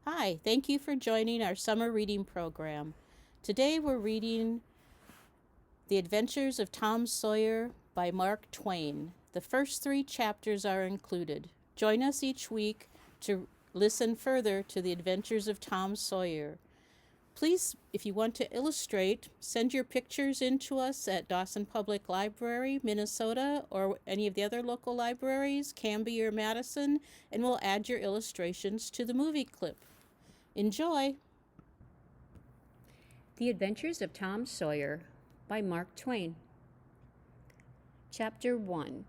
Hi, thank you for joining our summer reading program. Today we're reading The Adventures of Tom Sawyer by Mark Twain. The first 3 chapters are included. Join us each week to listen further to The Adventures of Tom Sawyer. Please, if you want to illustrate, send your pictures in to us at Dawson Public Library, Minnesota, or any of the other local libraries, Canby or Madison, and we'll add your illustrations to the movie clip. Enjoy! The Adventures of Tom Sawyer by Mark Twain. Chapter 1.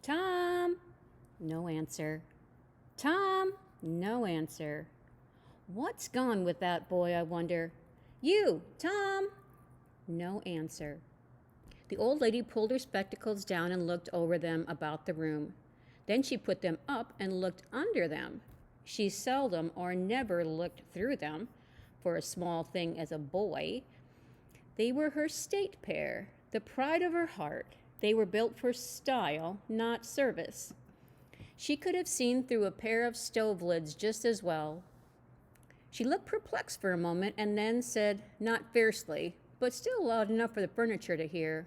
Tom! No answer. Tom! No answer. What's gone with that boy, I wonder? You, Tom! No answer. The old lady pulled her spectacles down and looked over them about the room. Then she put them up and looked under them. She seldom or never looked through them, for a small thing as a boy. They were her state pair, the pride of her heart. They were built for style, not service. She could have seen through a pair of stove lids just as well. She looked perplexed for a moment and then said, not fiercely, but still loud enough for the furniture to hear,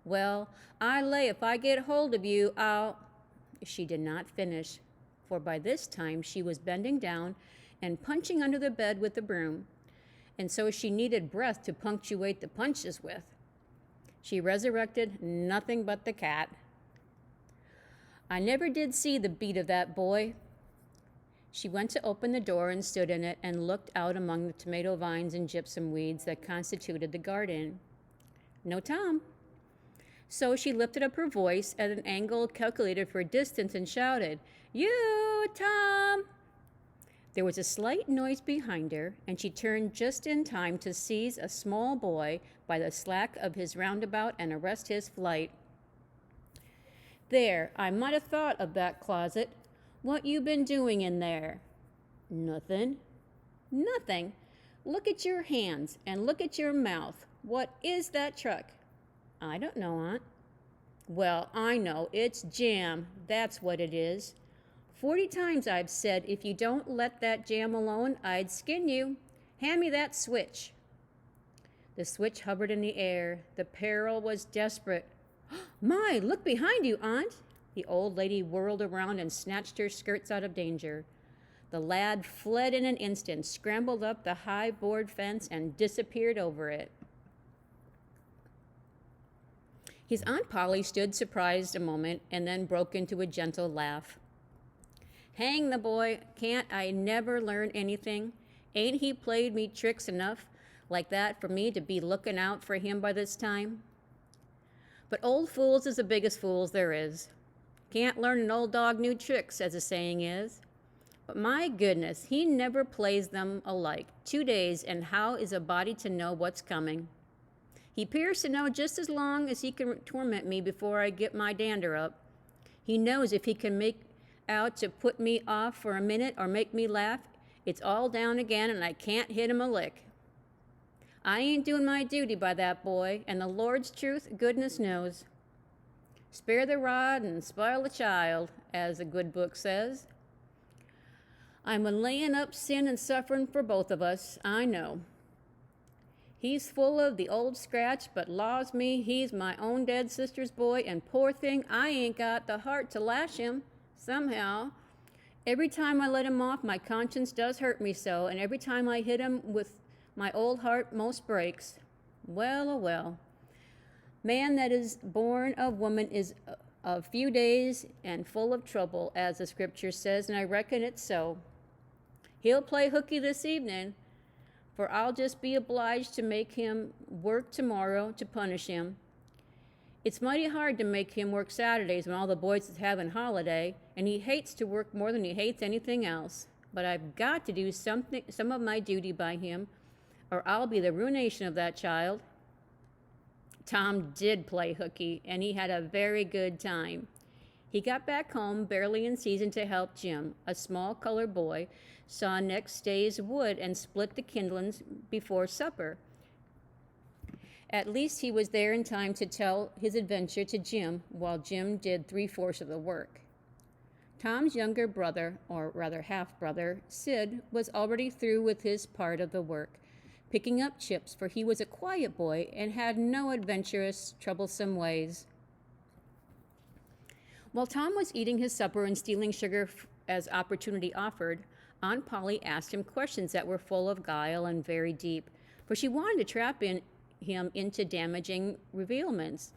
"Well, I lay if I get hold of you, I'll—" She did not finish, for by this time she was bending down and punching under the bed with the broom, and so she needed breath to punctuate the punches with. She resurrected nothing but the cat. I never did see the beat of that boy. She went to open the door and stood in it and looked out among the tomato vines and gypsum weeds that constituted the garden. No Tom. So she lifted up her voice at an angle calculated for distance and shouted, "You, Tom!" There was a slight noise behind her, and she turned just in time to seize a small boy by the slack of his roundabout and arrest his flight. "There, I might have thought of that closet. What you been doing in there?" "Nothing." "Nothing? Look at your hands and look at your mouth. What is that truck?" "I don't know, Aunt." "Well, I know. It's jam. That's what it is. 40 times I've said if you don't let that jam alone, I'd skin you. Hand me that switch." The switch hovered in the air. The peril was desperate. "My, look behind you, Aunt." The old lady whirled around and snatched her skirts out of danger. The lad fled in an instant, scrambled up the high board fence, and disappeared over it. His Aunt Polly stood surprised a moment and then broke into a gentle laugh. "Hang the boy, can't I never learn anything? Ain't he played me tricks enough like that for me to be looking out for him by this time? But old fools is the biggest fools there is. Can't learn an old dog new tricks, as the saying is. But my goodness, he never plays them alike. 2 days, and how is a body to know what's coming? He appears to know just as long as he can torment me before I get my dander up. He knows if he can make out to put me off for a minute or make me laugh, it's all down again and I can't hit him a lick. I ain't doing my duty by that boy, and the Lord's truth, goodness knows. Spare the rod and spoil the child, as the good book says. I'm a laying up sin and suffering for both of us, I know. He's full of the old scratch, but laws me, he's my own dead sister's boy, and poor thing, I ain't got the heart to lash him, somehow. Every time I let him off, my conscience does hurt me so, and every time I hit him with my old heart most breaks. Well, oh well. Man that is born of woman is of few days and full of trouble, as the scripture says, and I reckon it's so. He'll play hooky this evening, for I'll just be obliged to make him work tomorrow to punish him. It's mighty hard to make him work Saturdays when all the boys is having holiday, and he hates to work more than he hates anything else. But I've got to do some of my duty by him, or I'll be the ruination of that child. Tom did play hooky, and he had a very good time. He got back home barely in season to help Jim, a small colored boy, saw next day's wood and split the kindlings before supper. At least he was there in time to tell his adventure to Jim, while Jim did 3/4 of the work. Tom's younger brother, or rather half-brother, Sid, was already through with his part of the work, picking up chips, for he was a quiet boy and had no adventurous, troublesome ways. While Tom was eating his supper and stealing sugar as opportunity offered, Aunt Polly asked him questions that were full of guile and very deep, for she wanted to trap him into damaging revealments.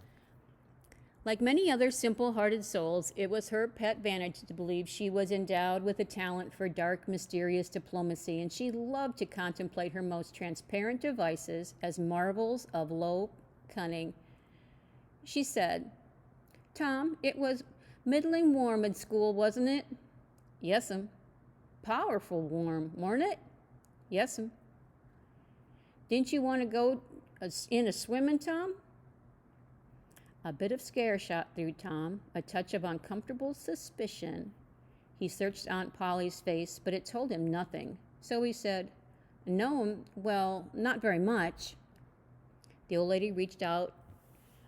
Like many other simple-hearted souls, it was her pet vanity to believe she was endowed with a talent for dark, mysterious diplomacy, and she loved to contemplate her most transparent devices as marvels of low cunning. She said, "Tom, it was middling warm at school, wasn't it?" "Yes'm." "Powerful warm, warn't it?" "Yes'm." "Didn't you want to go in a swimming, Tom?" A bit of scare shot through Tom, a touch of uncomfortable suspicion. He searched Aunt Polly's face, but it told him nothing. So he said, "No, well, not very much." The old lady reached out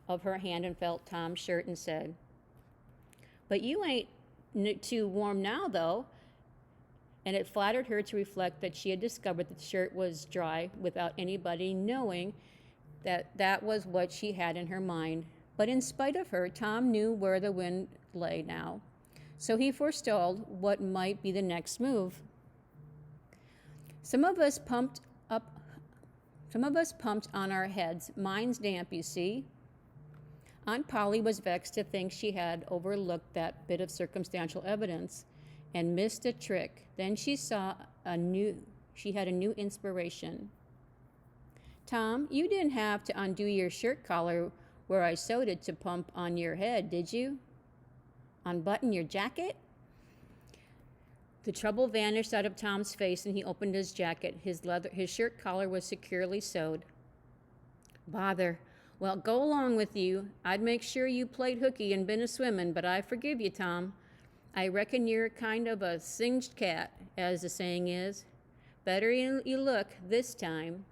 of her hand and felt Tom's shirt and said, "But you ain't too warm now, though." And it flattered her to reflect that she had discovered that the shirt was dry without anybody knowing that was what she had in her mind. But in spite of her, Tom knew where the wind lay now, so he forestalled what might be the next move. Some of us pumped on our heads. Mine's damp, you see." Aunt Polly was vexed to think she had overlooked that bit of circumstantial evidence and missed a trick. Then she had a new inspiration. "Tom, you didn't have to undo your shirt collar where I sewed it to pump on your head, did you? Unbutton your jacket?" The trouble vanished out of Tom's face, and he opened his jacket. His shirt collar was securely sewed. "Bother. Well, go along with you. I'd make sure you played hooky and been a-swimmin', but I forgive you, Tom. I reckon you're kind of a singed cat, as the saying is. Better you look this time."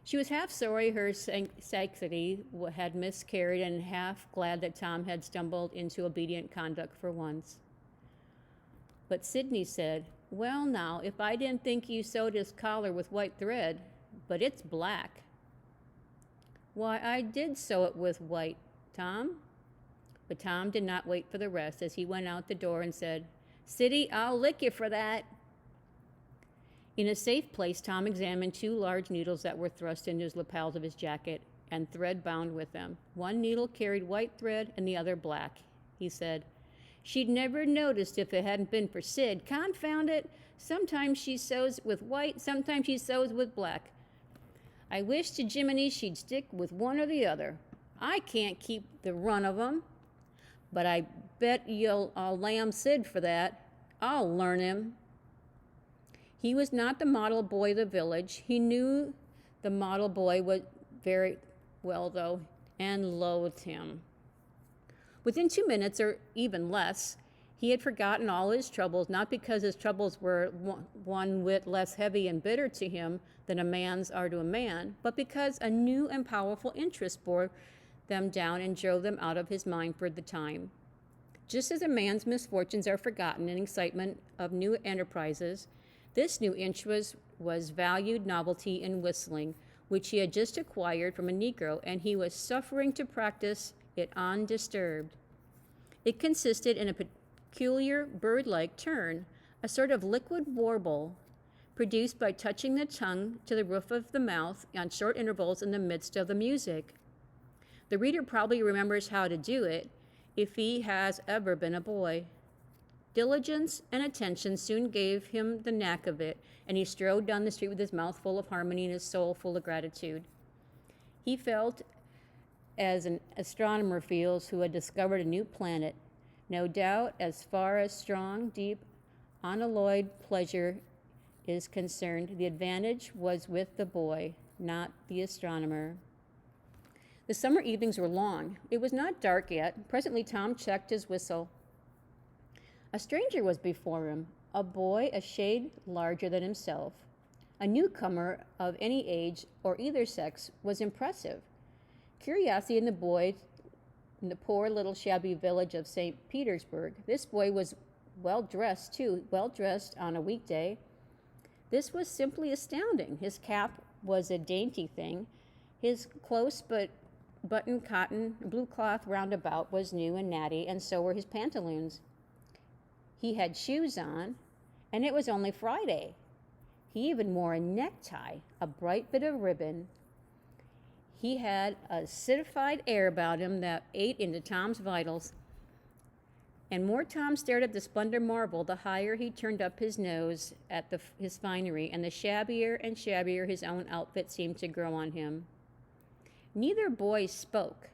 She was half sorry her sanctity had miscarried and half glad that Tom had stumbled into obedient conduct for once. But Sidney said, "Well, now, if I didn't think you sewed his collar with white thread, but it's black." "Why, I did sew it with white, Tom." But Tom did not wait for the rest as he went out the door and said, "Siddy, I'll lick you for that." In a safe place, Tom examined 2 large needles that were thrust into his lapels of his jacket and thread bound with them. One needle carried white thread and the other black. He said, "She'd never noticed if it hadn't been for Sid. Confound it! Sometimes she sews with white, sometimes she sews with black. I wish to Jiminy she'd stick with one or the other. I can't keep the run of 'em. But I bet I'll lamb Sid for that. I'll learn him." He was not the model boy of the village. He knew the model boy was very well, though, and loathed him. Within 2 minutes, or even less, he had forgotten all his troubles, not because his troubles were one whit less heavy and bitter to him than a man's are to a man, but because a new and powerful interest bore them down and drove them out of his mind for the time. Just as a man's misfortunes are forgotten in excitement of new enterprises, this new interest was valued novelty in whistling, which he had just acquired from a Negro, and he was suffering to practice it undisturbed. It consisted in a peculiar bird-like turn, a sort of liquid warble, produced by touching the tongue to the roof of the mouth on short intervals in the midst of the music. The reader probably remembers how to do it, if he has ever been a boy. Diligence and attention soon gave him the knack of it, and he strode down the street with his mouth full of harmony and his soul full of gratitude. He felt as an astronomer feels who had discovered a new planet. No doubt, as far as strong, deep, unalloyed pleasure is concerned, the advantage was with the boy, not the astronomer. The summer evenings were long. It was not dark yet. Presently, Tom checked his whistle. A stranger was before him, a boy a shade larger than himself. A newcomer of any age or either sex was impressive. Curiosity in the boy in the poor little shabby village of St. Petersburg. This boy was well-dressed, too, well-dressed on a weekday. This was simply astounding. His cap was a dainty thing. His close but buttoned cotton blue cloth roundabout was new and natty, and so were his pantaloons. He had shoes on, and it was only Friday. He even wore a necktie, a bright bit of ribbon. He had a citified air about him that ate into Tom's vitals. And more Tom stared at the splendor marvel, the higher he turned up his nose at his finery, and the shabbier and shabbier his own outfit seemed to grow on him. Neither boy spoke.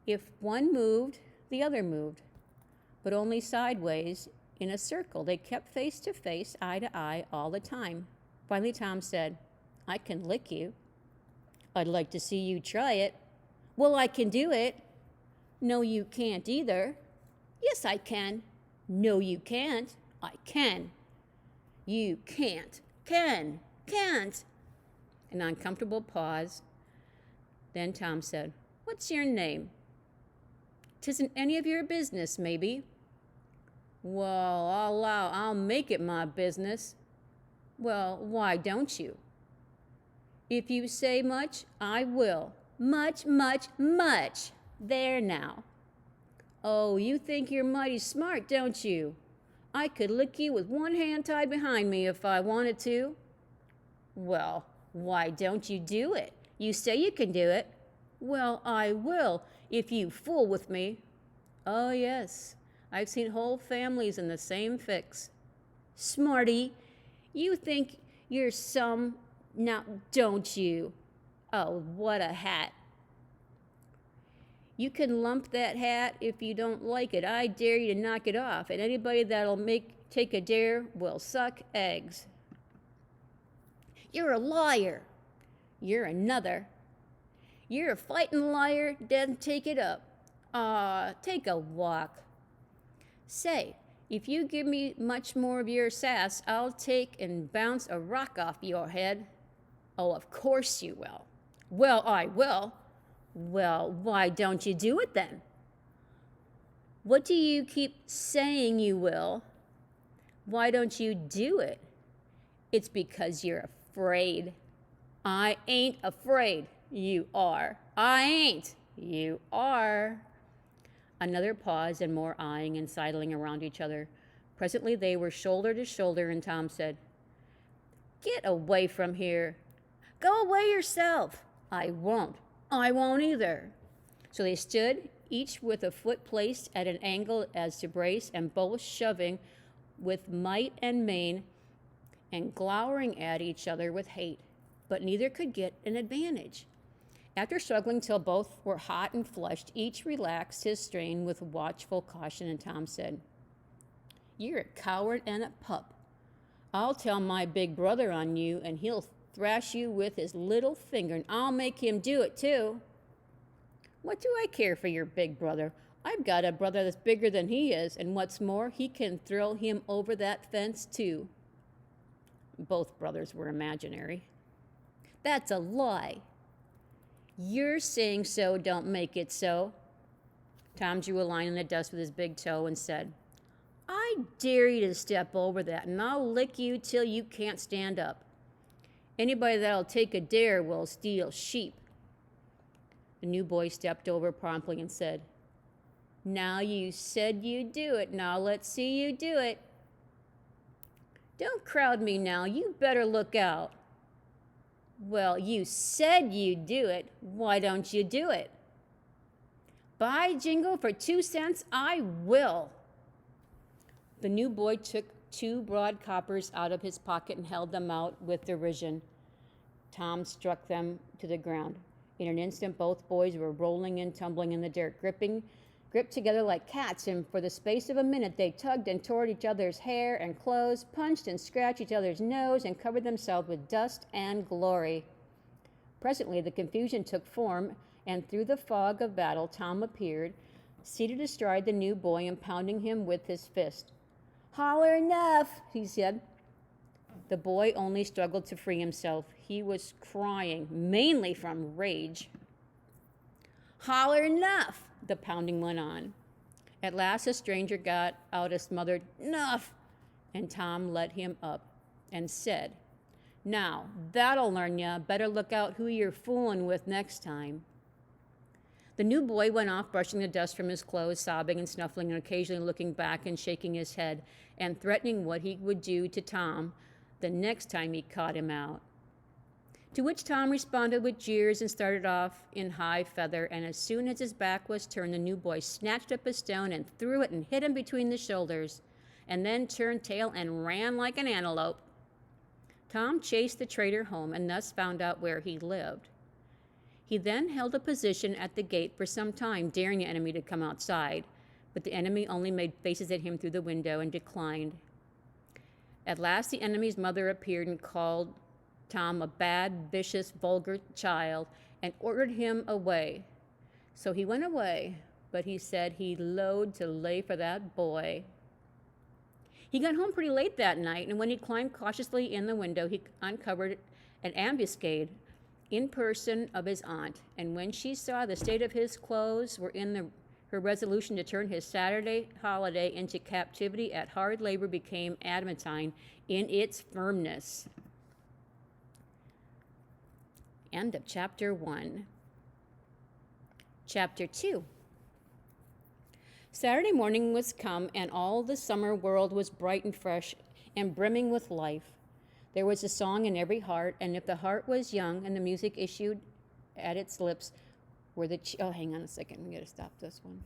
If one moved, the other moved, but only sideways in a circle. They kept face to face, eye to eye, all the time. Finally, Tom said, "I can lick you." "I'd like to see you try it." "Well, I can do it." "No, you can't either." "Yes, I can." "No, you can't." "I can." "You can't." "Can." "Can't." An uncomfortable pause. Then Tom said, "What's your name?" "'Tisn't any of your business, maybe." "Well, I'll allow I'll make it my business." "Well, why don't you?" "If you say much, I will. Much, much, much. There now." "Oh, you think you're mighty smart, don't you? I could lick you with one hand tied behind me if I wanted to." "Well, why don't you do it? You say you can do it." "Well, I will, if you fool with me." "Oh, yes, I've seen whole families in the same fix." "Smarty, you think you're some, now don't you?" "Oh, what a hat." "You can lump that hat if you don't like it. I dare you to knock it off, and anybody that'll take a dare will suck eggs." "You're a liar." "You're another." "You're a fighting liar, then take it up." Take a walk." "Say, if you give me much more of your sass, I'll take and bounce a rock off your head." "Oh, of course you will." "Well, I will." "Well, why don't you do it then?" "What do you keep saying you will?" "Why don't you do it?" "It's because you're afraid." "I ain't afraid." "You are." "I ain't." "You are." Another pause and more eyeing and sidling around each other. Presently they were shoulder to shoulder, and Tom said, "Get away from here." "Go away yourself." "I won't." "I won't either." So they stood, each with a foot placed at an angle as to brace, and both shoving with might and main and glowering at each other with hate. But neither could get an advantage. After struggling till both were hot and flushed, each relaxed his strain with watchful caution, and Tom said, "You're a coward and a pup. I'll tell my big brother on you, and he'll thrash you with his little finger, and I'll make him do it too." "What do I care for your big brother? I've got a brother that's bigger than he is, and what's more, he can throw him over that fence too." Both brothers were imaginary. "That's a lie." "Your saying so don't make it so." Tom drew a line in the dust with his big toe and said, "I dare you to step over that, and I'll lick you till you can't stand up. Anybody that'll take a dare will steal sheep." The new boy stepped over promptly and said, "Now you said you'd do it. Now let's see you do it." "Don't crowd me now. You better look out." "Well, you said you'd do it. Why don't you do it?" "By jingo, for 2 cents, I will." The new boy took 2 broad coppers out of his pocket and held them out with derision. Tom struck them to the ground. In an instant, both boys were rolling and tumbling in the dirt, gripped together like cats, and for the space of a minute they tugged and tore at each other's hair and clothes, punched and scratched each other's nose, and covered themselves with dust and glory. Presently the confusion took form, and through the fog of battle Tom appeared, seated astride the new boy and pounding him with his fist. "Holler enough," he said. The boy only struggled to free himself. He was crying, mainly from rage. "Holler enough. the pounding went on. At last the stranger got out a smothered, "Enough!" and Tom let him up and said, "Now, that'll learn ya. Better look out who you're fooling with next time." The new boy went off brushing the dust from his clothes, sobbing and snuffling and occasionally looking back and shaking his head and threatening what he would do to Tom the next time he caught him out. To which Tom responded with jeers and started off in high feather, and as soon as his back was turned, the new boy snatched up a stone and threw it and hit him between the shoulders, and then turned tail and ran like an antelope. Tom chased the traitor home and thus found out where he lived. He then held a position at the gate for some time, daring the enemy to come outside, but the enemy only made faces at him through the window and declined. At last the enemy's mother appeared and called Tom a bad, vicious, vulgar child and ordered him away. So he went away, but he said he'd load to lay for that boy. He got home pretty late that night, and when he climbed cautiously in the window, he uncovered an ambuscade in person of his aunt, and when she saw the state of his clothes were in her resolution to turn his Saturday holiday into captivity at hard labor became adamantine in its firmness. End of chapter 1. Chapter 2. Saturday morning was come, and all the summer world was bright and fresh and brimming with life. There was a song in every heart, and if the heart was young and the music issued at its lips were the... Oh, hang on a second. I'm going to stop this one.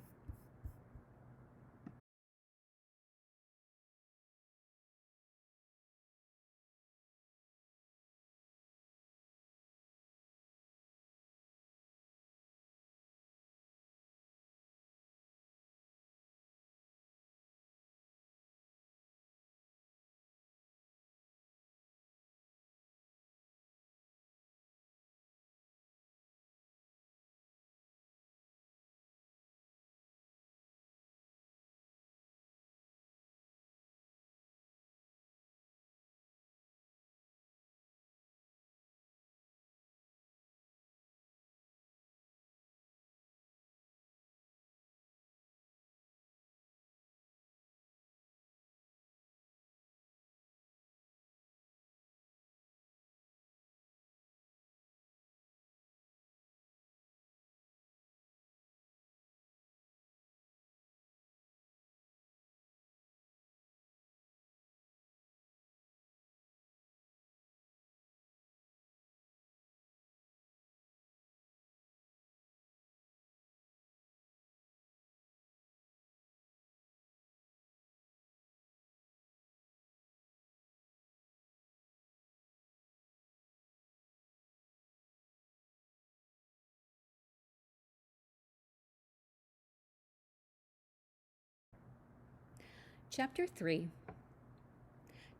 Chapter 3.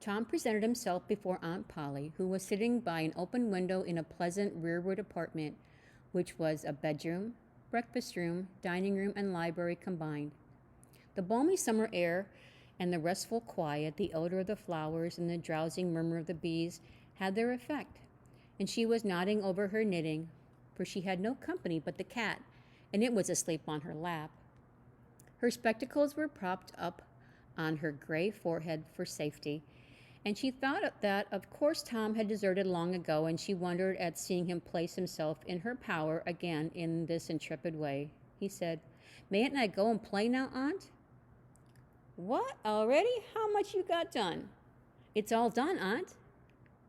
Tom presented himself before Aunt Polly, who was sitting by an open window in a pleasant rearward apartment, which was a bedroom, breakfast room, dining room, and library combined. The balmy summer air and the restful quiet, the odor of the flowers and the drowsing murmur of the bees had their effect, and she was nodding over her knitting, for she had no company but the cat, and it was asleep on her lap. Her spectacles were propped up on her gray forehead for safety, and she thought that of course Tom had deserted long ago, and she wondered at seeing him place himself in her power again in this intrepid way. He said, "Mayn't I go and play now, Aunt?" "What, already? How much you got done?" "It's all done, Aunt."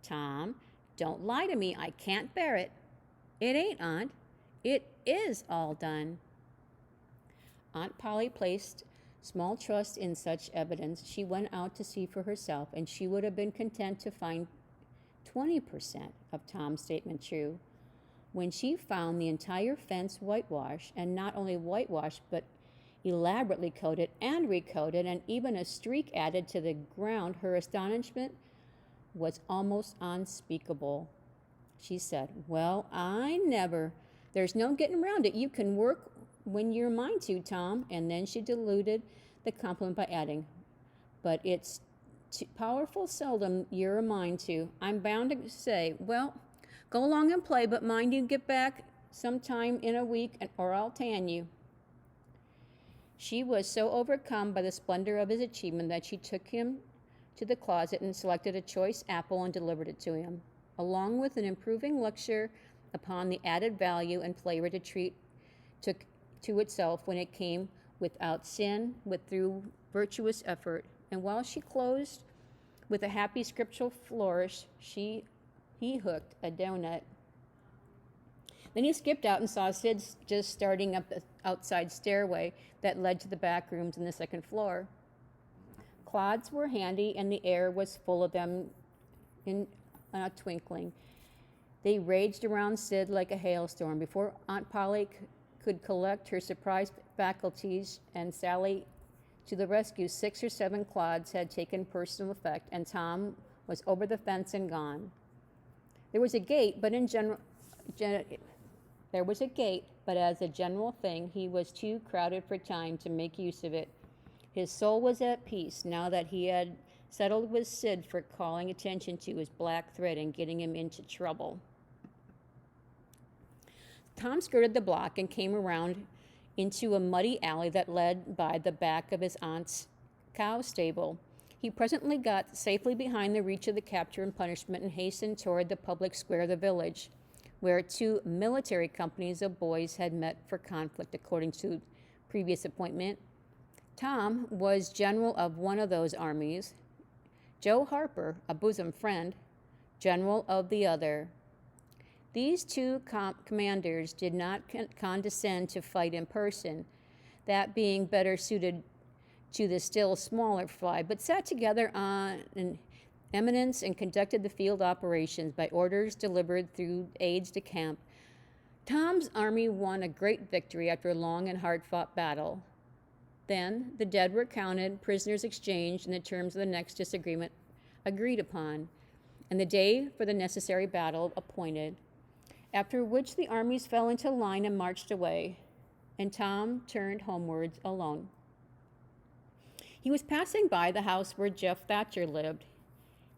"Tom, don't lie to me. I can't bear it." "It ain't, Aunt. It is all done." Aunt Polly placed small trust in such evidence. She went out to see for herself, and she would have been content to find 20% of Tom's statement true. When she found the entire fence whitewashed, and not only whitewashed, but elaborately coated and recoated, and even a streak added to the ground, her astonishment was almost unspeakable. She said, "Well, I never. There's no getting around it. You can work when you're mind to, Tom." And then she diluted the compliment by adding, "But it's powerful seldom you're a mind to. I'm bound to say, well, go along and play, but mind you get back sometime in a week or I'll tan you." She was so overcome by the splendor of his achievement that she took him to the closet and selected a choice apple and delivered it to him, along with an improving lecture upon the added value and flavor the treat took to itself when it came without sin, through virtuous effort. And while she closed with a happy scriptural flourish, he hooked a donut. Then he skipped out and saw Sid just starting up the outside stairway that led to the back rooms in the second floor. Clods were handy, and the air was full of them in a twinkling. They raged around Sid like a hailstorm. Before Aunt Polly could collect her surprised faculties and sally to the rescue, 6 or 7 clods had taken personal effect, and Tom was over the fence and gone. There was a gate, but as a general thing, he was too crowded for time to make use of it. His soul was at peace now that he had settled with Sid for calling attention to his black thread and getting him into trouble. Tom skirted the block and came around into a muddy alley that led by the back of his aunt's cow stable. He presently got safely behind the reach of the capture and punishment and hastened toward the public square of the village, where 2 military companies of boys had met for conflict, according to previous appointment. Tom was general of one of those armies, Joe Harper, a bosom friend, general of the other. These 2 commanders did not condescend to fight in person, that being better suited to the still smaller fly, but sat together on an eminence and conducted the field operations by orders delivered through aides de camp. Tom's army won a great victory after a long and hard-fought battle. Then the dead were counted, prisoners exchanged, and the terms of the next disagreement agreed upon, and the day for the necessary battle appointed, after which the armies fell into line and marched away, and Tom turned homewards alone. He was passing by the house where Jeff Thatcher lived.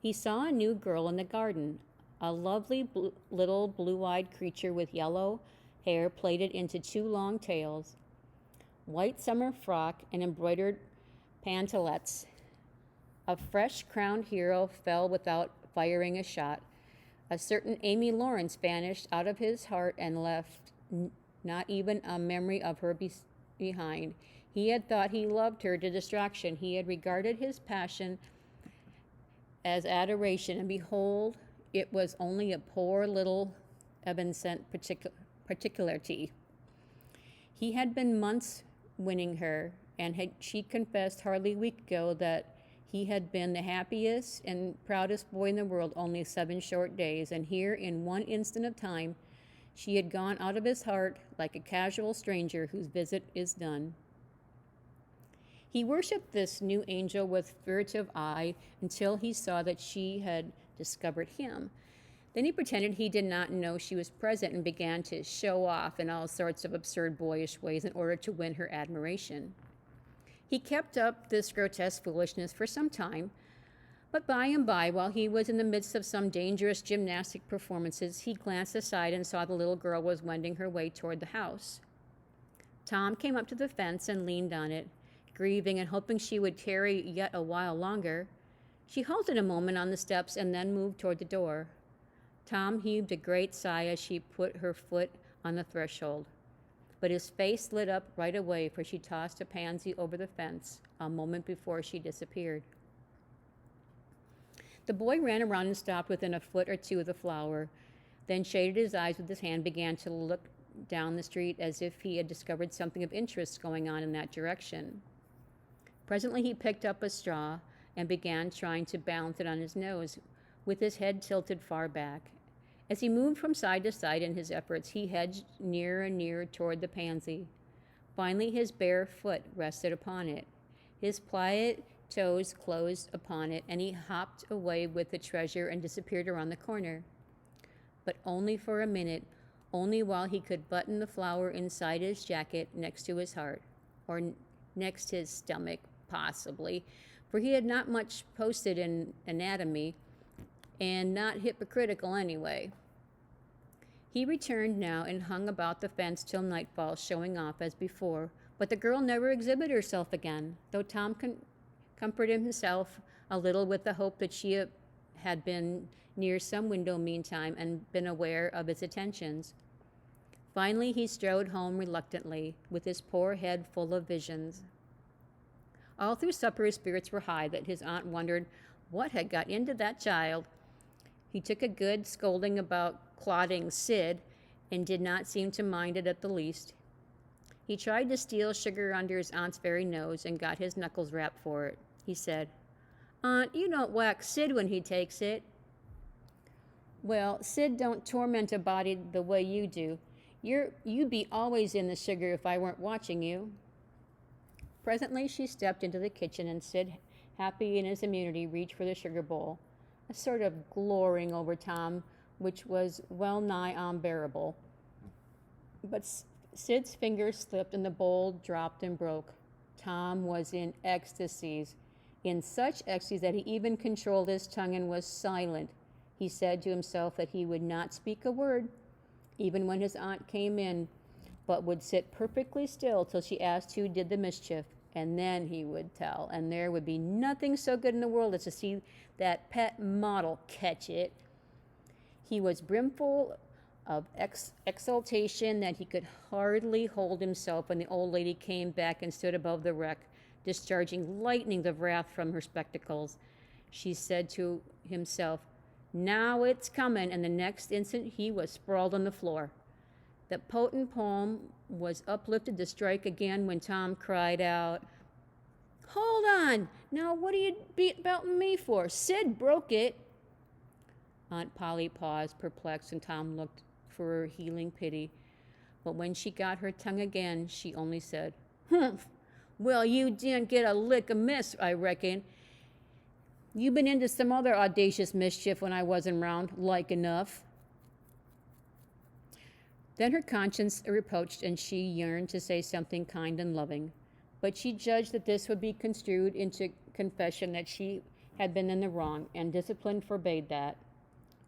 He saw a new girl in the garden, a lovely little blue-eyed creature with yellow hair plaited into 2 long tails, white summer frock, and embroidered pantalettes. A fresh-crowned hero fell without firing a shot. A certain Amy Lawrence vanished out of his heart and left not even a memory of her behind. He had thought he loved her to distraction. He had regarded his passion as adoration, and behold, it was only a poor little evanescent particularity. He had been months winning her, and she confessed hardly a week ago that he had been the happiest and proudest boy in the world only 7 short days, and here, in one instant of time, she had gone out of his heart like a casual stranger whose visit is done. He worshipped this new angel with furtive eye until he saw that she had discovered him. Then he pretended he did not know she was present and began to show off in all sorts of absurd boyish ways in order to win her admiration. He kept up this grotesque foolishness for some time, but by and by, while he was in the midst of some dangerous gymnastic performances, he glanced aside and saw the little girl was wending her way toward the house. Tom came up to the fence and leaned on it, grieving and hoping she would tarry yet a while longer. She halted a moment on the steps and then moved toward the door. Tom heaved a great sigh as she put her foot on the threshold, but his face lit up right away, for she tossed a pansy over the fence a moment before she disappeared. The boy ran around and stopped within a foot or 2 of the flower, then shaded his eyes with his hand, began to look down the street as if he had discovered something of interest going on in that direction. Presently he picked up a straw and began trying to balance it on his nose, with his head tilted far back. As he moved from side to side in his efforts, he hedged nearer and nearer toward the pansy. Finally, his bare foot rested upon it. His pliant toes closed upon it, and he hopped away with the treasure and disappeared around the corner. But only for a minute, only while he could button the flower inside his jacket next to his heart, or next his stomach, possibly, for he had not much posted in anatomy, and not hypocritical anyway. He returned now and hung about the fence till nightfall, showing off as before, But the girl never exhibited herself again, though Tom comforted himself a little with the hope that she had been near some window meantime and been aware of its attentions. Finally, he strode home reluctantly, with his poor head full of visions. All through supper, his spirits were high, that his aunt wondered what had got into that child. He took a good scolding about clodding Sid, and did not seem to mind it at the least. He tried to steal sugar under his aunt's very nose and got his knuckles rapped for it. He said, "Aunt, you don't whack Sid when he takes it." "Well, Sid don't torment a body the way you do. You'd be always in the sugar if I weren't watching you." Presently she stepped into the kitchen, and Sid, happy in his immunity, reached for the sugar bowl, a sort of glorying over Tom which was well nigh unbearable. But Sid's fingers slipped and the bowl dropped and broke. Tom was in ecstasies, in such ecstasies that he even controlled his tongue and was silent. He said to himself that he would not speak a word, even when his aunt came in, but would sit perfectly still till she asked who did the mischief, and then he would tell, and there would be nothing so good in the world as to see that pet model catch it. He was brimful of exultation that he could hardly hold himself when the old lady came back and stood above the wreck, discharging lightnings of wrath from her spectacles. She said to himself, "Now it's coming," and the next instant he was sprawled on the floor. The potent palm was uplifted to strike again when Tom cried out, "Hold on! Now what are you belting me for? Sid broke it." Aunt Polly paused, perplexed, and Tom looked for her healing pity. But when she got her tongue again, she only said, "Humph! Well, you didn't get a lick amiss, I reckon. You been into some other audacious mischief when I wasn't round, like enough." Then her conscience reproached, and she yearned to say something kind and loving. But she judged that this would be construed into confession that she had been in the wrong, and discipline forbade that.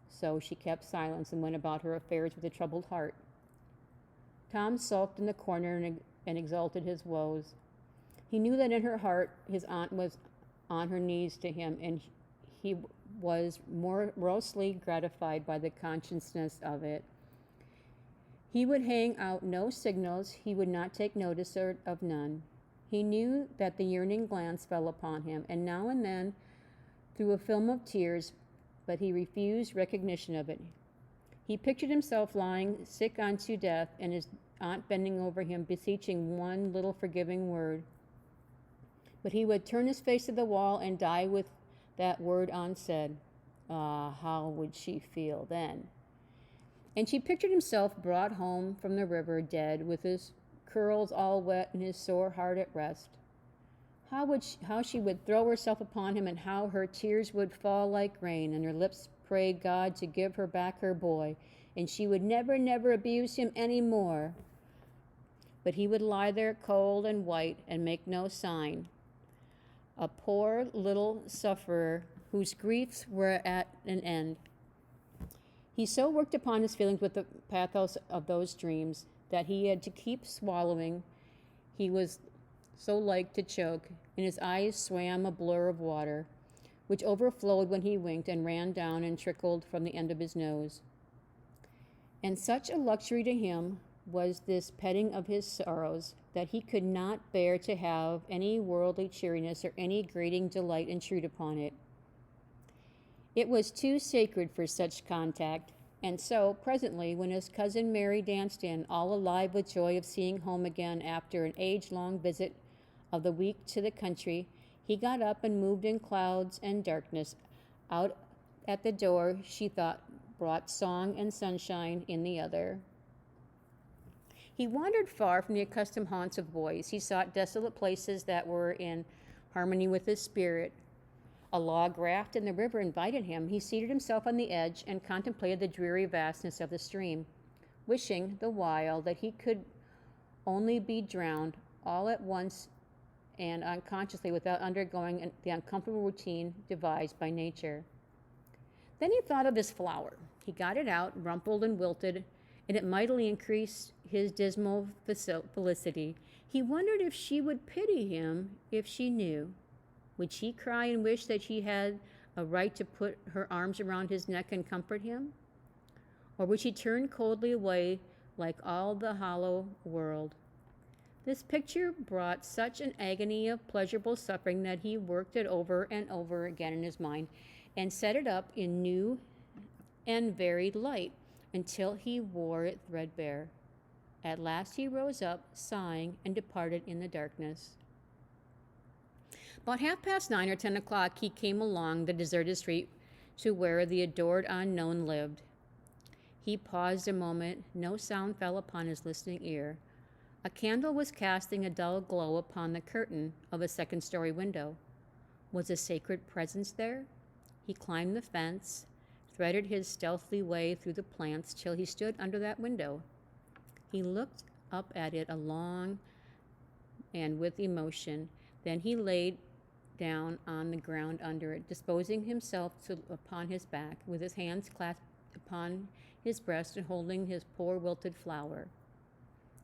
So she kept silence and went about her affairs with a troubled heart. Tom sulked in the corner and exalted his woes. He knew that in her heart his aunt was on her knees to him, and he was morosely gratified by the consciousness of it. He would hang out no signals, he would not take notice of none. He knew that the yearning glance fell upon him, and now and then through a film of tears, but he refused recognition of it. He pictured himself lying sick unto death, and his aunt bending over him, beseeching one little forgiving word. But he would turn his face to the wall and die with that word unsaid. Ah, how would she feel then? And she pictured himself brought home from the river dead, with his curls all wet and his sore heart at rest. How she would throw herself upon him, and how her tears would fall like rain, and her lips prayed God to give her back her boy, and she would never, never abuse him any more. But he would lie there cold and white and make no sign, a poor little sufferer whose griefs were at an end. He so worked upon his feelings with the pathos of those dreams that he had to keep swallowing. He was so like to choke, and his eyes swam a blur of water, which overflowed when he winked and ran down and trickled from the end of his nose. And such a luxury to him was this petting of his sorrows that he could not bear to have any worldly cheeriness or any grating delight intrude upon it. It was too sacred for such contact, and so, presently, when his cousin Mary danced in, all alive with joy of seeing home again after an age-long visit of the week to the country, he got up and moved in clouds and darkness. Out at the door, she thought, brought song and sunshine in the other. He wandered far from the accustomed haunts of boys. He sought desolate places that were in harmony with his spirit. A log raft in the river invited him. He seated himself on the edge and contemplated the dreary vastness of the stream, wishing the while that he could only be drowned all at once and unconsciously, without undergoing the uncomfortable routine devised by nature. Then he thought of his flower. He got it out, rumpled and wilted, and it mightily increased his dismal felicity. He wondered if she would pity him if she knew. Would she cry and wish that she had a right to put her arms around his neck and comfort him? Or would she turn coldly away like all the hollow world? This picture brought such an agony of pleasurable suffering that he worked it over and over again in his mind and set it up in new and varied light until he wore it threadbare. At last he rose up, sighing, and departed in the darkness. About 9:30 or 10 o'clock, he came along the deserted street to where the adored unknown lived. He paused a moment. No sound fell upon his listening ear. A candle was casting a dull glow upon the curtain of a second-story window. Was a sacred presence there? He climbed the fence, threaded his stealthy way through the plants till he stood under that window. He looked up at it long and with emotion. Then he laid down on the ground under it, disposing himself upon his back, with his hands clasped upon his breast and holding his poor wilted flower.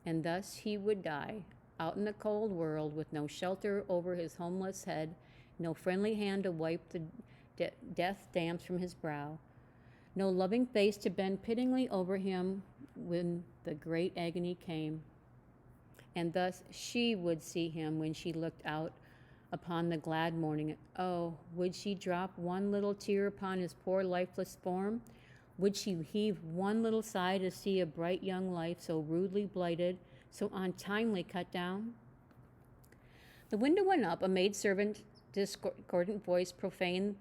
And thus he would die, out in the cold world, with no shelter over his homeless head, no friendly hand to wipe the death damps from his brow, no loving face to bend pityingly over him when the great agony came. And thus she would see him when she looked out upon the glad morning. Oh, would she drop one little tear upon his poor lifeless form? Would she heave one little sigh to see a bright young life so rudely blighted, so untimely cut down? The window went up. A maidservant's discordant voice profaned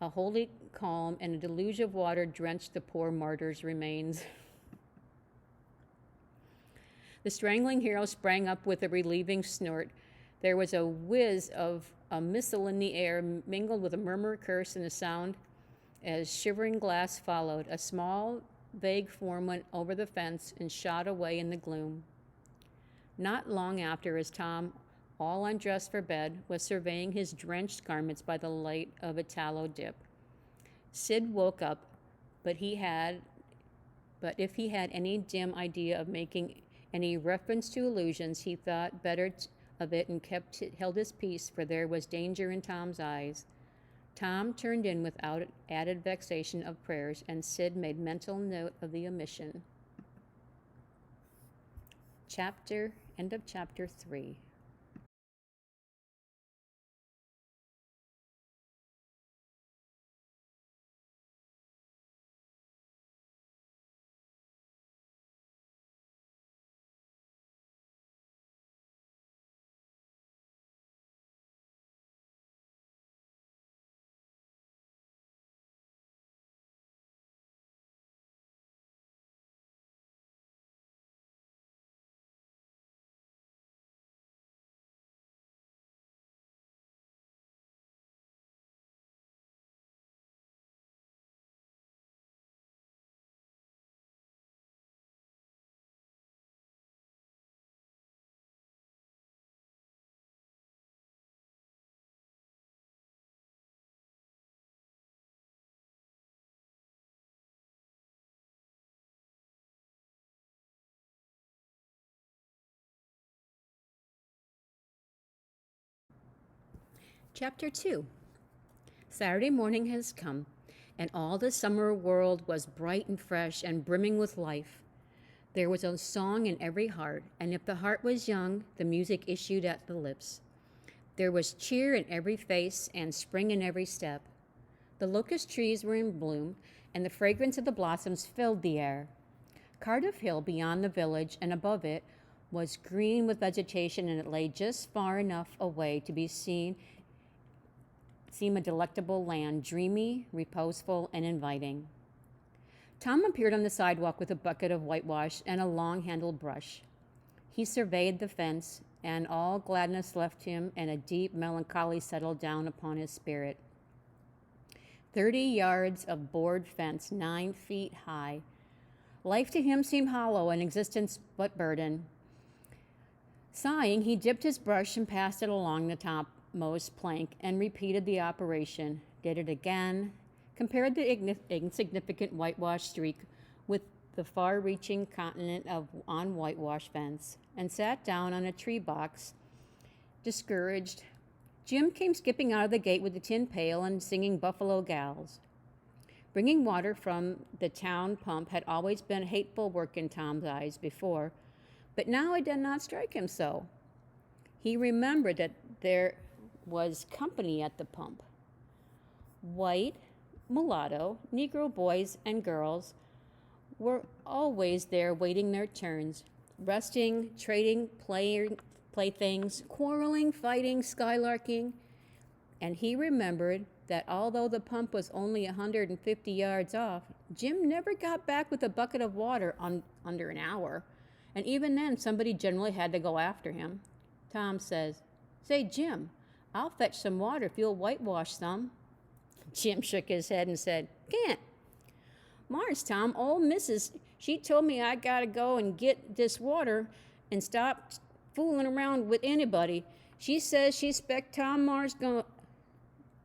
a holy calm, and a deluge of water drenched the poor martyr's remains. The strangling hero sprang up with a relieving snort. There was a whiz of a missile in the air, mingled with a murmur, curse, and a sound as shivering glass followed. A small, vague form went over the fence and shot away in the gloom. Not long after, as Tom, all undressed for bed, was surveying his drenched garments by the light of a tallow dip, Sid woke up, but if he had any dim idea of making any reference to illusions, he thought better of it and held his peace, for there was danger in Tom's eyes. Tom turned in without added vexation of prayers, and Sid made mental note of the omission. End of chapter 3. Chapter 2. Saturday morning has come, and all the summer world was bright and fresh and brimming with life. There was a song in every heart, and if the heart was young, the music issued at the lips. There was cheer in every face and spring in every step. The locust trees were in bloom, and the fragrance of the blossoms filled the air. Cardiff Hill beyond the village and above it was green with vegetation, and it lay just far enough away to seem a delectable land, dreamy, reposeful, and inviting. Tom appeared on the sidewalk with a bucket of whitewash and a long-handled brush. He surveyed the fence, and all gladness left him, and a deep melancholy settled down upon his spirit. 30 yards of board fence, 9 feet high. Life to him seemed hollow, and existence but burden. Sighing, he dipped his brush and passed it along the topmost plank and repeated the operation, did it again, compared the insignificant whitewash streak with the far-reaching continent on whitewash fence and sat down on a tree box, discouraged. Jim came skipping out of the gate with a tin pail and singing Buffalo Gals. Bringing water from the town pump had always been hateful work in Tom's eyes before, but now it did not strike him so. He remembered that there was company at the pump. White, mulatto, Negro boys and girls were always there waiting their turns, resting, trading playthings, quarreling, fighting, skylarking. And he remembered that although the pump was only 150 yards off, Jim never got back with a bucket of water under an hour. And even then, somebody generally had to go after him. Tom says, "Say, Jim, I'll fetch some water if you'll whitewash some." Jim shook his head and said, "Can't. Mars, Tom, old missus, she told me I gotta go and get this water and stop fooling around with anybody. She says she expect Tom Mars gonna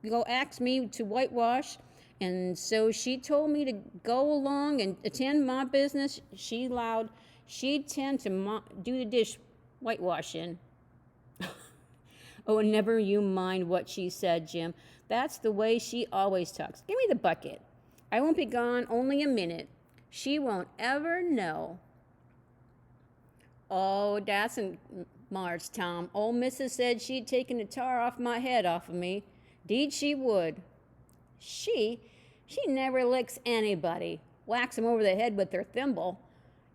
go ask me to whitewash, and so she told me to go along and attend my business. She allowed she'd tend to do the dish whitewashing." "Oh, never you mind what she said, Jim. That's the way she always talks. Give me the bucket. I won't be gone only a minute. She won't ever know." "Oh, Dawson, Mars, Tom. Old missus said she'd taken the tar off my head off of me. 'Deed she would." She never licks anybody. Whacks 'em over the head with her thimble.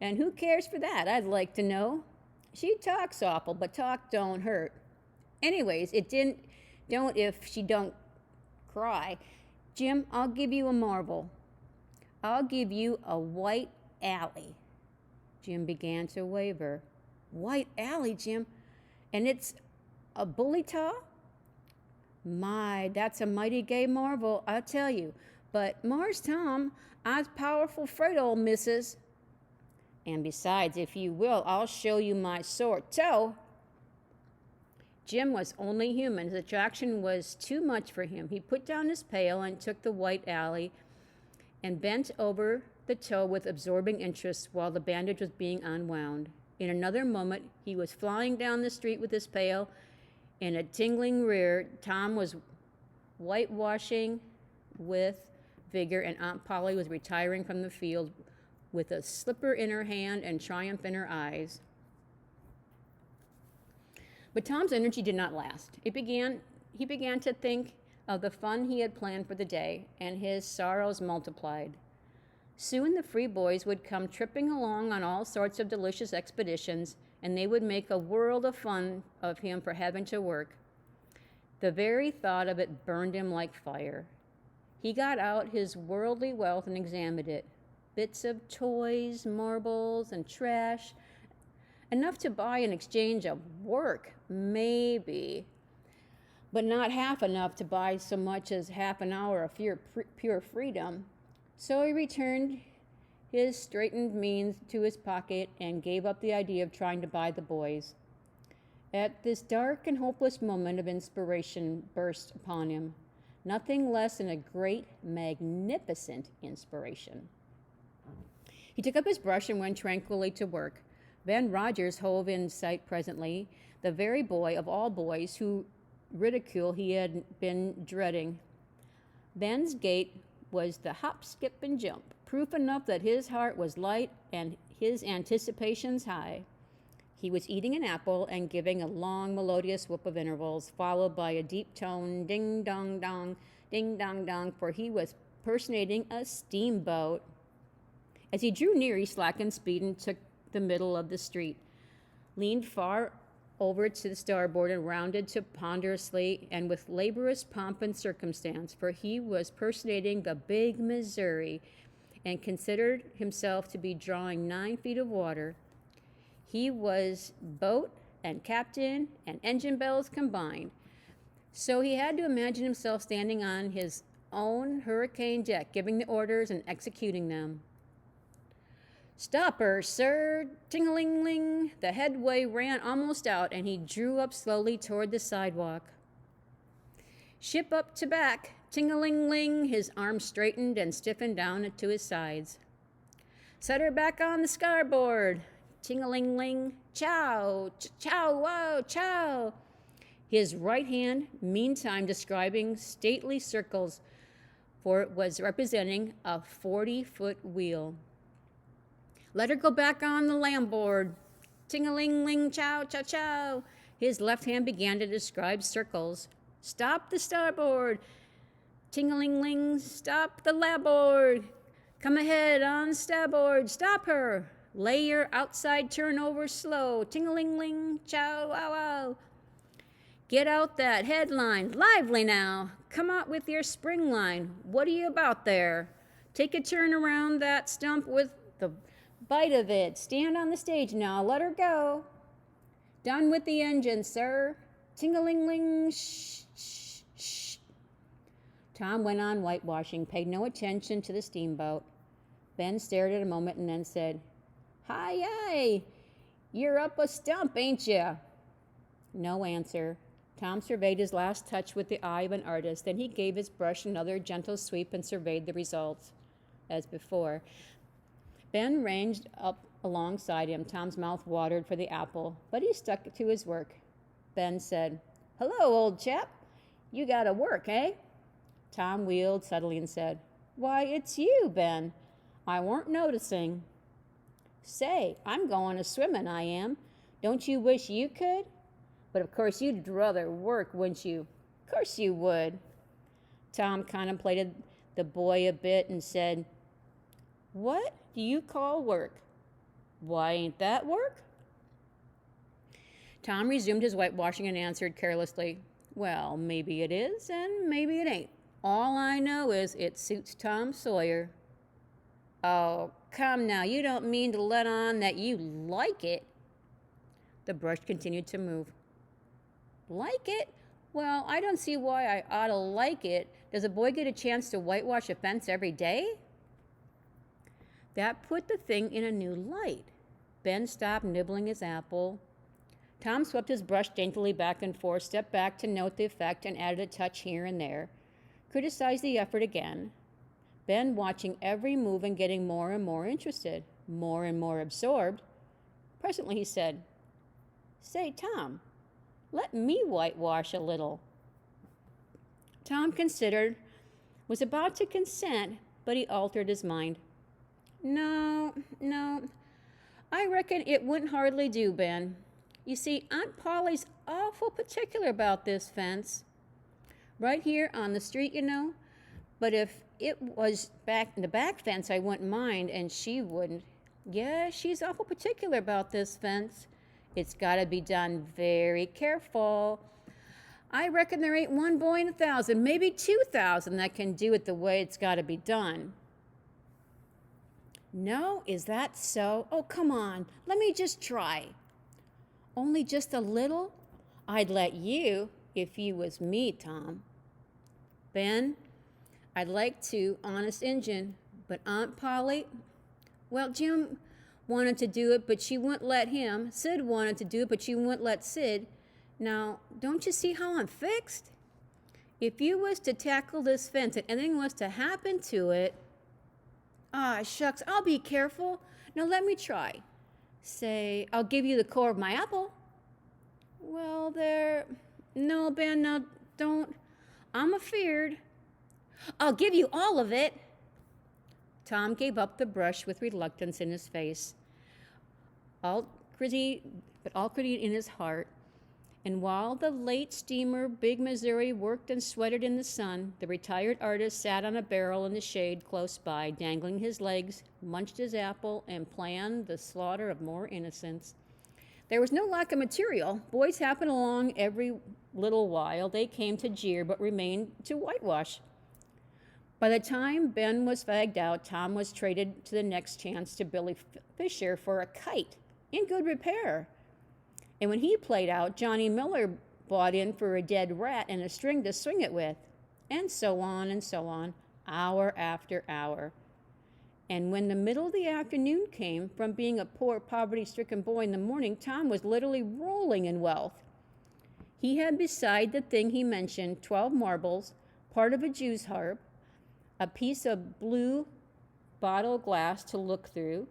And who cares for that, I'd like to know. She talks awful, but talk don't hurt. Anyways, it don't if she don't cry. Jim, I'll give you a marvel. I'll give you a white alley." Jim began to waver. "White alley, Jim? And it's a bully taw? My, that's a mighty gay marvel, I tell you. But, Mars Tom, I's powerful 'fraid old missus. And besides, if you will, I'll show you my sore toe." Jim was only human. His attraction was too much for him. He put down his pail and took the white alley and bent over the toe with absorbing interest while the bandage was being unwound. In another moment, he was flying down the street with his pail. In a tingling rear, Tom was whitewashing with vigor, and Aunt Polly was retiring from the field with a slipper in her hand and triumph in her eyes. But Tom's energy did not last. He began to think of the fun he had planned for the day, and his sorrows multiplied. Soon the free boys would come tripping along on all sorts of delicious expeditions, and they would make a world of fun of him for having to work. The very thought of it burned him like fire. He got out his worldly wealth and examined it. Bits of toys, marbles, and trash. Enough to buy in exchange of work, maybe, but not half enough to buy so much as half an hour of pure freedom. So he returned his straitened means to his pocket and gave up the idea of trying to buy the boys. At this dark and hopeless moment of inspiration burst upon him, nothing less than a great, magnificent inspiration. He took up his brush and went tranquilly to work. Ben Rogers hove in sight presently, the very boy of all boys whose ridicule he had been dreading. Ben's gait was the hop, skip, and jump, proof enough that his heart was light and his anticipations high. He was eating an apple and giving a long, melodious whoop of intervals, followed by a deep tone, ding-dong-dong, ding-dong-dong, for he was personating a steamboat. As he drew near, he slackened speed and took the middle of the street, leaned far over to the starboard and rounded to ponderously and with laborious pomp and circumstance, for he was personating the Big Missouri and considered himself to be drawing 9 feet of water. He was boat and captain and engine bells combined, so he had to imagine himself standing on his own hurricane deck, giving the orders and executing them. "Stop her, sir!" Ting-a-ling-ling. The headway ran almost out, and he drew up slowly toward the sidewalk. "Ship up to back!" Ting-a-ling-ling. His arms straightened and stiffened down to his sides. Set her back on the starboard. Ting-a-ling-ling, chow, chow, wow, chow. His right hand, meantime, describing stately circles, for it was representing a 40-foot wheel. Let her go back on the landboard. Ting-a-ling-ling, chow, chow, chow. His left hand began to describe circles. Stop the starboard. Ting-a-ling-ling, stop the larboard. Come ahead on starboard, stop her. Lay your outside turn over slow. Ting-a-ling-ling, chow, wow, wow. Get out that headline, lively now. Come out with your spring line. What are you about there? Take a turn around that stump with the bite of it. Stand on the stage now, let her go. Done with the engine, sir. Ting-a-ling-ling, shh, shh, shh. Tom went on whitewashing, paid no attention to the steamboat. Ben stared at a moment and then said, Hi, hi, you're up a stump, ain't you? No answer. Tom surveyed his last touch with the eye of an artist. Then he gave his brush another gentle sweep and surveyed the results. As before, Ben ranged up alongside him. Tom's mouth watered for the apple, but he stuck to his work. Ben said, Hello, old chap. You gotta work, eh? Tom wheeled subtly and said, Why, it's you, Ben. I weren't noticing. Say, I'm going a swimming, I am. Don't you wish you could? But of course you'd rather work, wouldn't you? Of course you would. Tom contemplated the boy a bit and said, What do you call work? Why, ain't that work? Tom resumed his whitewashing and answered carelessly, Well, maybe it is and maybe it ain't. All I know is it suits Tom Sawyer. Oh, come now, you don't mean to let on that you like it. The brush continued to move. Like it? Well, I don't see why I ought to like it. Does a boy get a chance to whitewash a fence every day? That put the thing in a new light. Ben stopped nibbling his apple. Tom swept his brush daintily back and forth, stepped back to note the effect, and added a touch here and there. Criticized the effort again. Ben watching every move and getting more and more interested, more and more absorbed. Presently he said, Say, Tom, let me whitewash a little. Tom considered, was about to consent, but he altered his mind. No, I reckon it wouldn't hardly do, Ben. You see, Aunt Polly's awful particular about this fence. Right here on the street, you know. But if it was back in the back fence, I wouldn't mind, and she wouldn't. Yeah, she's awful particular about this fence. It's got to be done very careful. I reckon there ain't one boy in 1,000, maybe 2,000 that can do it the way it's got to be done. No, is that so? Oh, come on, let me just try. Only just a little? I'd let you if you was me, Tom. Ben, I'd like to, honest Injun, but Aunt Polly, well, Jim wanted to do it, but she wouldn't let him. Sid wanted to do it, but she wouldn't let Sid. Now, don't you see how I'm fixed? If you was to tackle this fence and anything was to happen to it, shucks, I'll be careful. Now let me try. Say, I'll give you the core of my apple. Well, no, Ben, no, don't. I'm afeard. I'll give you all of it. Tom gave up the brush with reluctance in his face, all gritty in his heart. And while the late steamer Big Missouri worked and sweated in the sun, the retired artist sat on a barrel in the shade close by, dangling his legs, munched his apple, and planned the slaughter of more innocents. There was no lack of material. Boys happened along every little while. They came to jeer, but remained to whitewash. By the time Ben was fagged out, Tom was traded to the next chance to Billy Fisher for a kite in good repair. And when he played out, Johnny Miller bought in for a dead rat and a string to swing it with, and so on, hour after hour. And when the middle of the afternoon came, from being a poor, poverty-stricken boy in the morning, Tom was literally rolling in wealth. He had beside the thing he mentioned 12 marbles, part of a Jew's harp, a piece of blue bottle glass to look through,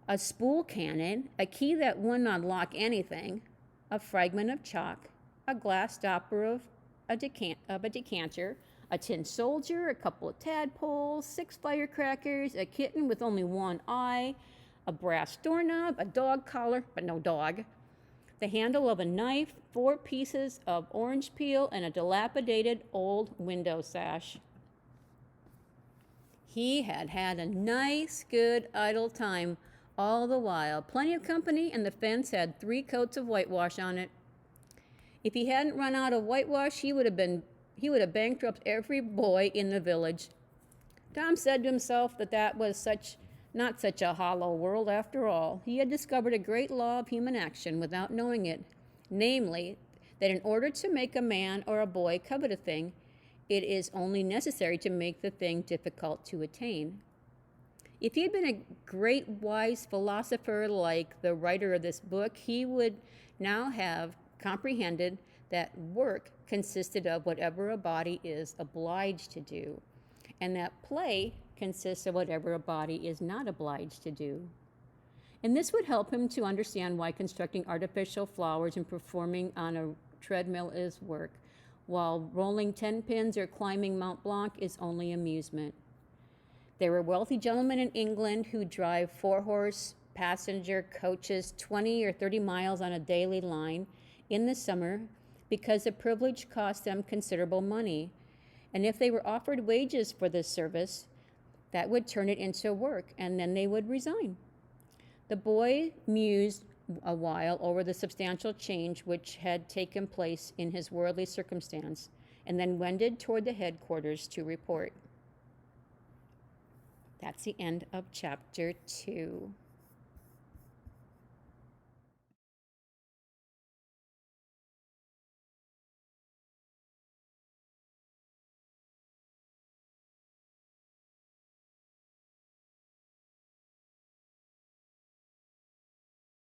a spool cannon, a key that wouldn't unlock anything, a fragment of chalk, a glass stopper of a decanter, a tin soldier, a couple of tadpoles, 6 firecrackers, a kitten with only one eye, a brass doorknob, a dog collar, but no dog, the handle of a knife, 4 pieces of orange peel, and a dilapidated old window sash. He had had a nice, good, idle time all the while. Plenty of company, and the fence had 3 coats of whitewash on it. If he hadn't run out of whitewash, he would have bankrupted every boy in the village. Tom said to himself that was not such a hollow world after all. He had discovered a great law of human action without knowing it, namely, that in order to make a man or a boy covet a thing, it is only necessary to make the thing difficult to attain. If he had been a great wise philosopher like the writer of this book, he would now have comprehended that work consisted of whatever a body is obliged to do, and that play consists of whatever a body is not obliged to do. And this would help him to understand why constructing artificial flowers and performing on a treadmill is work, while rolling 10 pins or climbing Mont Blanc is only amusement. There were wealthy gentlemen in England who drive 4-horse passenger coaches 20 or 30 miles on a daily line in the summer because the privilege cost them considerable money. And if they were offered wages for this service, that would turn it into work, and then they would resign. The boy mused a while over the substantial change which had taken place in his worldly circumstance, and then wended toward the headquarters to report. That's the end of chapter 2.